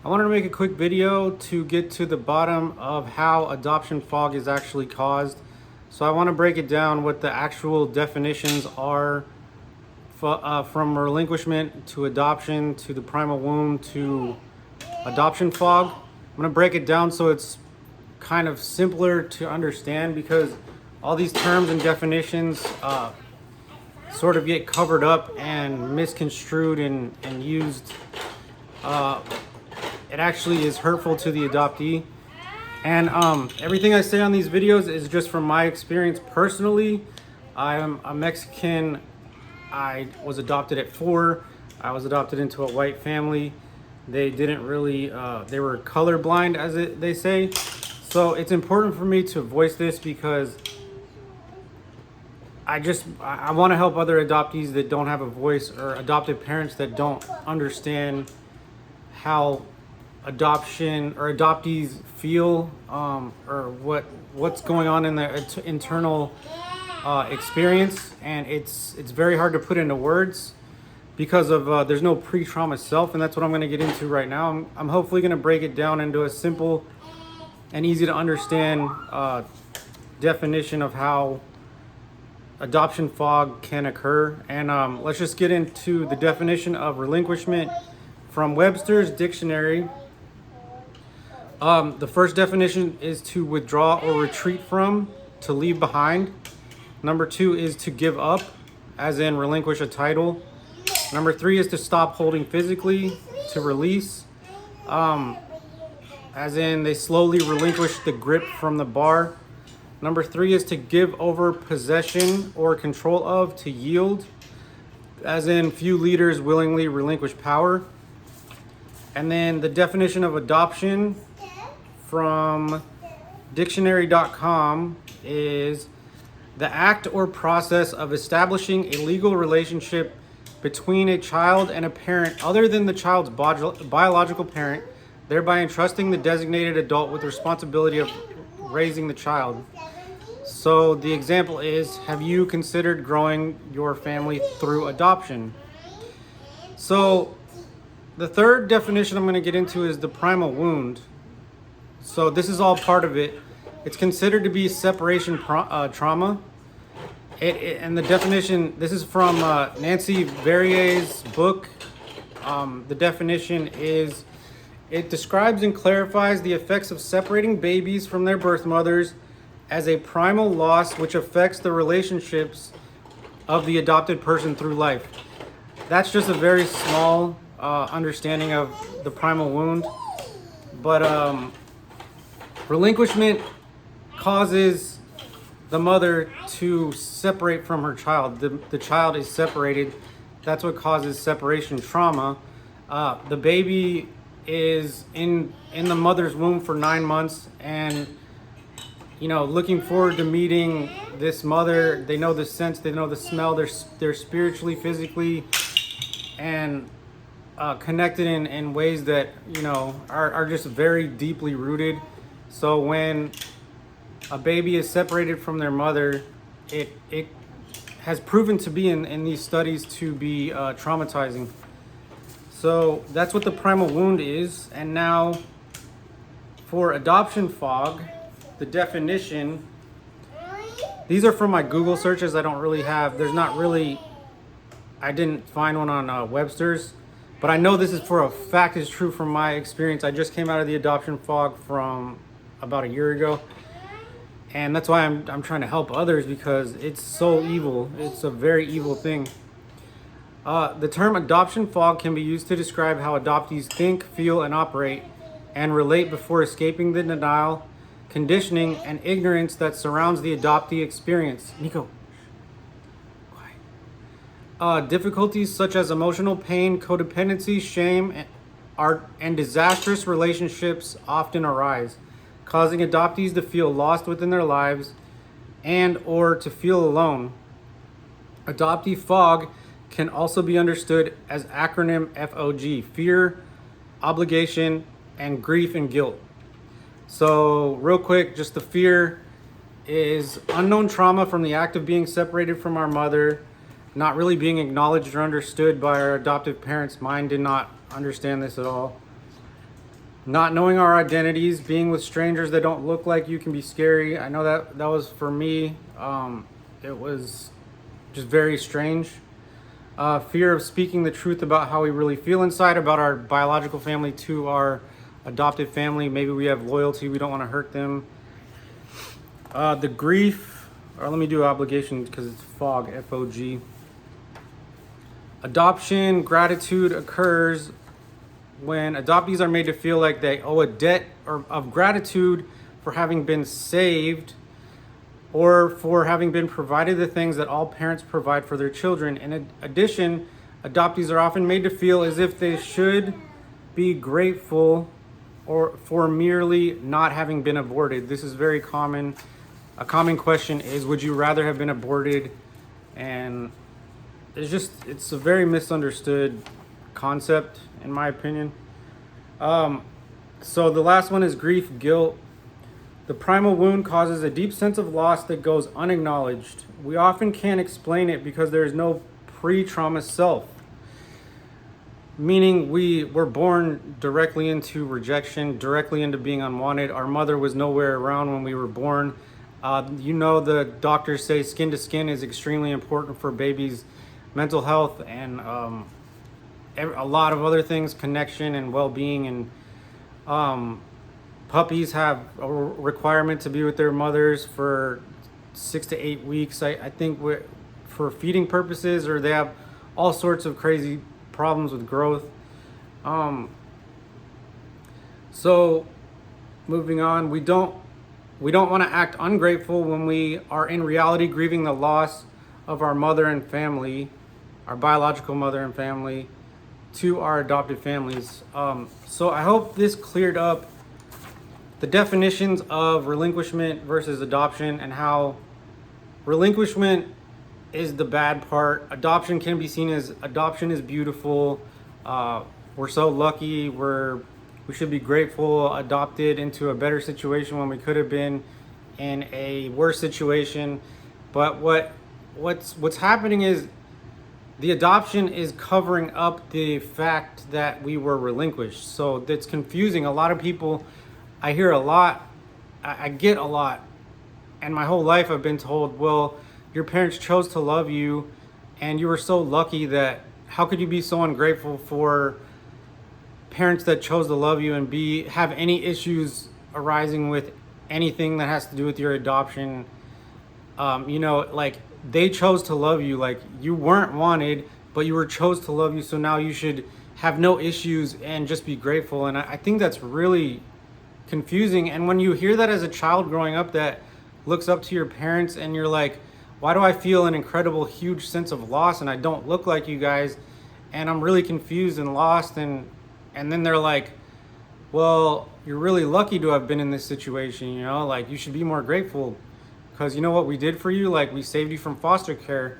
I wanted to make a quick video to get to the bottom of how adoption fog is actually caused. So I want to break it down what the actual definitions are from relinquishment to adoption to the primal wound to adoption fog. I'm going to break it down so it's kind of simpler to understand, because all these terms and definitions sort of get covered up and misconstrued and used. It actually is hurtful to the adoptee. And everything I say on these videos is just from my experience personally. I'm a Mexican. I was adopted at 4. I was adopted into a white family. They didn't really, they were colorblind, as they say. So it's important for me to voice this because I want to help other adoptees that don't have a voice, or adopted parents that don't understand how adoption or adoptees feel, or what's going on in their internal experience. And it's very hard to put into words because of there's no pre-trauma self, and that's what I'm going to get into right now. I'm hopefully going to break it down into a simple and easy to understand definition of how adoption fog can occur. And let's just get into the definition of relinquishment from Webster's dictionary. The first definition is to withdraw or retreat from, to leave behind. Number 2 is to give up, as in relinquish a title. Number 3 is to stop holding physically, to release, as in they slowly relinquish the grip from the bar. Number 3 is to give over possession or control of, to yield, as in few leaders willingly relinquish power. And then the definition of adoption from dictionary.com is the act or process of establishing a legal relationship between a child and a parent other than the child's biological parent, thereby entrusting the designated adult with the responsibility of raising the child. So the example is, have you considered growing your family through adoption? So the third definition I'm going to get into is the primal wound. So this is all part of it. It's considered to be separation trauma. And the definition, this is from Nancy Verrier's book. The definition is, it describes and clarifies the effects of separating babies from their birth mothers as a primal loss which affects the relationships of the adopted person through life. That's just a very small understanding of the primal wound. But relinquishment causes the mother to separate from her child. The child is separated. That's what causes separation trauma. The baby is in the mother's womb for 9 months, and looking forward to meeting this mother. They know the sense, they know the smell. They're spiritually, physically, and connected in ways that are just very deeply rooted. So when a baby is separated from their mother, it has proven to be in these studies to be traumatizing. So that's what the primal wound is. And now for adoption fog, the definition, these are from my Google searches. I didn't find one on Webster's, but I know this is for a fact is true from my experience. I just came out of the adoption fog from about a year ago. And that's why I'm trying to help others, because it's so evil. It's a very evil thing. The term adoption fog can be used to describe how adoptees think, feel, and operate and relate before escaping the denial, conditioning, and ignorance that surrounds the adoptee experience. Nico. Difficulties such as emotional pain, codependency, shame, and disastrous relationships often arise, causing adoptees to feel lost within their lives and or to feel alone. Adoptee fog can also be understood as acronym FOG, fear, obligation, and grief and guilt. So real quick, just the fear is unknown trauma from the act of being separated from our mother, not really being acknowledged or understood by our adoptive parents. Mine did not understand this at all. Not knowing our identities, being with strangers that don't look like you can be scary. I know that was for me. It was just very strange. Fear of speaking the truth about how we really feel inside about our biological family to our adopted family. Maybe we have loyalty, we don't want to hurt them. The grief, or let me do obligation because it's FOG, F-O-G. Adoption gratitude occurs when adoptees are made to feel like they owe a debt of gratitude for having been saved or for having been provided the things that all parents provide for their children. In addition, adoptees are often made to feel as if they should be grateful or for merely not having been aborted. This is very common. A common question is, would you rather have been aborted? And it's a very misunderstood concept, in my opinion. So the last one is grief, guilt. The primal wound causes a deep sense of loss that goes unacknowledged. We often can't explain it because there is no pre-trauma self. Meaning we were born directly into rejection, directly into being unwanted. Our mother was nowhere around when we were born. The doctors say skin to skin is extremely important for babies' mental health and a lot of other things, connection and well-being. And puppies have a requirement to be with their mothers for 6 to 8 weeks. I think for feeding purposes, or they have all sorts of crazy problems with growth. So moving on, we don't want to act ungrateful when we are in reality grieving the loss of our mother and family, our biological mother and family, to our adopted families. So I hope this cleared up the definitions of relinquishment versus adoption, and how relinquishment is the bad part. Adoption can be seen as adoption is beautiful. We're so lucky. We should be grateful, adopted into a better situation when we could have been in a worse situation. But what's happening is the adoption is covering up the fact that we were relinquished. So that's confusing. A lot of people, I hear a lot, I get a lot, and my whole life I've been told, well, your parents chose to love you and you were so lucky that how could you be so ungrateful for parents that chose to love you and have any issues arising with anything that has to do with your adoption. Like they chose to love you, like you weren't wanted, but you were chose to love you. So now you should have no issues and just be grateful. And I think that's really confusing. And when you hear that as a child growing up that looks up to your parents and you're like, why do I feel an incredible, huge sense of loss and I don't look like you guys? And I'm really confused and lost. And then they're like, well, you're really lucky to have been in this situation, like you should be more grateful because you know what we did for you? Like we saved you from foster care.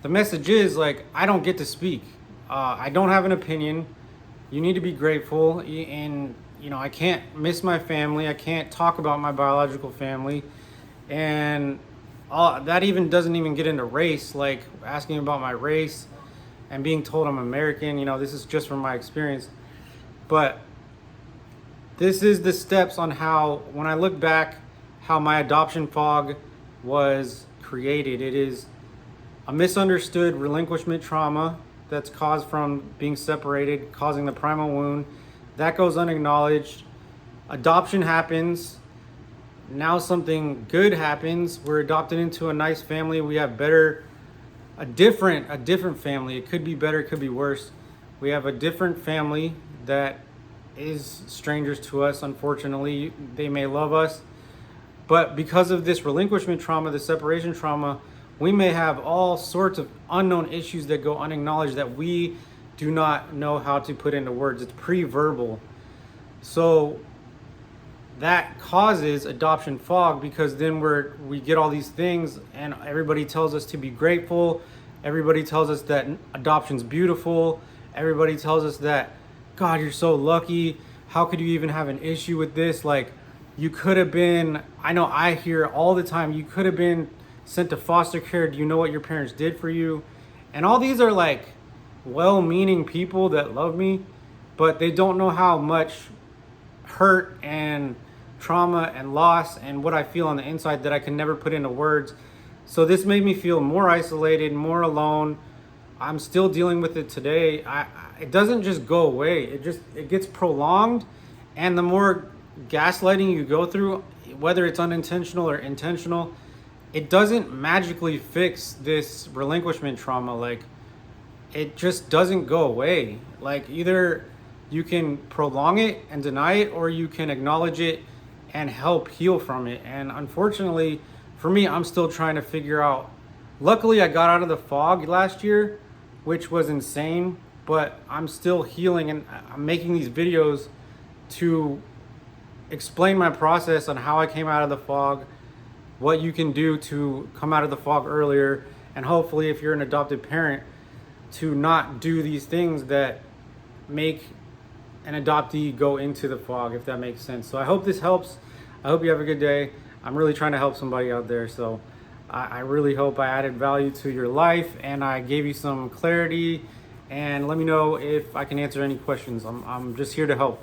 The message is like, I don't get to speak. I don't have an opinion. You need to be grateful. And, I can't miss my family. I can't talk about my biological family. And that even doesn't even get into race, like asking about my race and being told I'm American. This is just from my experience. But this is the steps on how, when I look back, how my adoption fog was created. It is a misunderstood relinquishment trauma that's caused from being separated, causing the primal wound. That goes unacknowledged. Adoption happens. Now something good happens. We're adopted into a nice family. We have a different family. It could be better, it could be worse. We have a different family that is strangers to us, unfortunately. They may love us, but because of this relinquishment trauma, the separation trauma, we may have all sorts of unknown issues that go unacknowledged that we do not know how to put into words. It's pre-verbal. So that causes adoption fog, because then we get all these things and everybody tells us to be grateful. Everybody tells us that adoption's beautiful. Everybody tells us that, God, you're so lucky. How could you even have an issue with this? Like, you could have been, I hear all the time, you could have been sent to foster care. Do you know what your parents did for you? And all these are like well-meaning people that love me, but they don't know how much hurt and trauma and loss and what I feel on the inside that I can never put into words. So this made me feel more isolated, more alone. I'm still dealing with it today. It doesn't just go away. It gets prolonged, and the more gaslighting you go through, whether it's unintentional or intentional, it doesn't magically fix this relinquishment trauma. Like, it just doesn't go away. Like, either you can prolong it and deny it, or you can acknowledge it and help heal from it. And unfortunately, for me, I'm still trying to figure out. Luckily, I got out of the fog last year, which was insane, but I'm still healing, and I'm making these videos to explain my process on how I came out of the fog, what you can do to come out of the fog earlier, and hopefully, if you're an adopted parent, to not do these things that make an adoptee go into the fog, if that makes sense. So I hope this helps. I hope you have a good day. I'm really trying to help somebody out there. So I really hope I added value to your life and I gave you some clarity. And let me know if I can answer any questions. I'm just here to help.